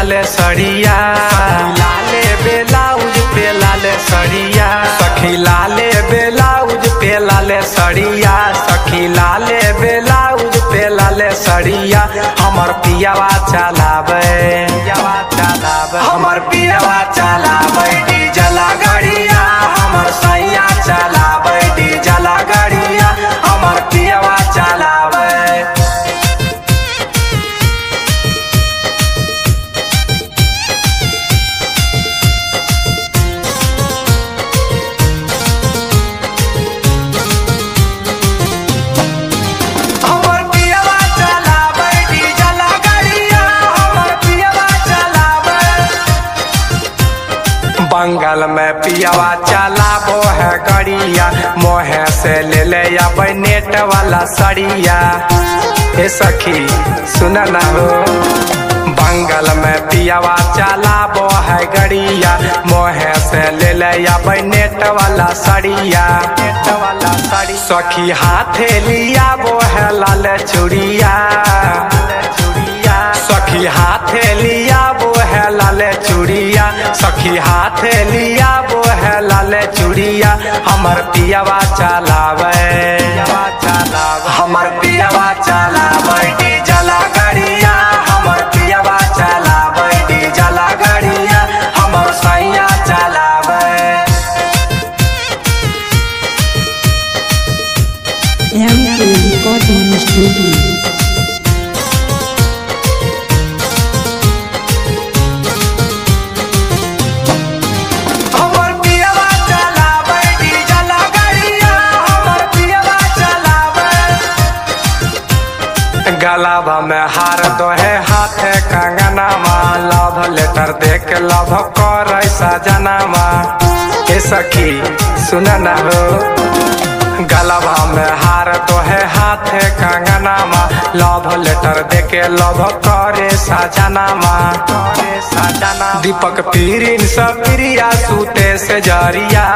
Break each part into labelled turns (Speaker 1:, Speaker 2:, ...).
Speaker 1: लाले सड़िया, लाले ब्लाउज पे लाले सड़िया, सखी लाले ब्लाउज पे लाले सड़िया, सखी लाले ब्लाउज पे लाले सड़िया। हमर पियावा चलावे, हमर पियावा चलावे डीजल गाड़िया, हमर सैया चलावे डीजल गाड़िया, हमर पियावा चलावे। बंगाल में पियावा चलाबो है गड़िया, मोहे से ले ले अब नेट वाला सड़िया। ए सखी सुन ना हो, बंगाल में पियावा चलाबो है गड़िया, मोहे से ले ले अब नेट वाला सड़िया, नेट वाला सड़ी। सखी हाथे लिया वो है लाल चूड़िया, सखी हाथे लिया वो है लाल चूड़िया, सखी हाथे लिया वो है लाल चूड़िया। हमर पियावा चलावे, हमर पियावा चलावे डीजल गाड़िया, हमर पियावा चलावे डीजल गाड़िया, हमर सैया चलावे।
Speaker 2: Recording Studio।
Speaker 1: गलावा में हार दो है हाथे कंगनामा, लव लेटर देख लव कर सजनामा। ए सखी सुन ना हो, गलावा में हार दो है हाथे कंगनामा, लव लेटर देके लव करे सजनामा। दीपक पीरिन सप्रिया सूते से जरिया,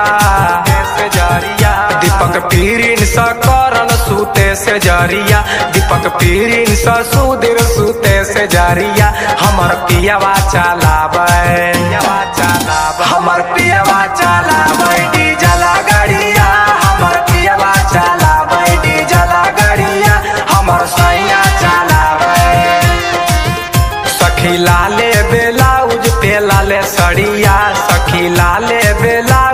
Speaker 1: दीपक पीरिन स करन सूते से जरिया, दीपक पीरिन स सुधीर सूते से जरिया। हमर पियावा चलावे, हमर पियावा चलावे डीजल गाड़िया, हमर पियावा चलावे डीजल गाड़िया, हमर सैया चलावे। सखी लाले ब्लाउज पे लाले सड़िया, सखी लाले ब्लाउज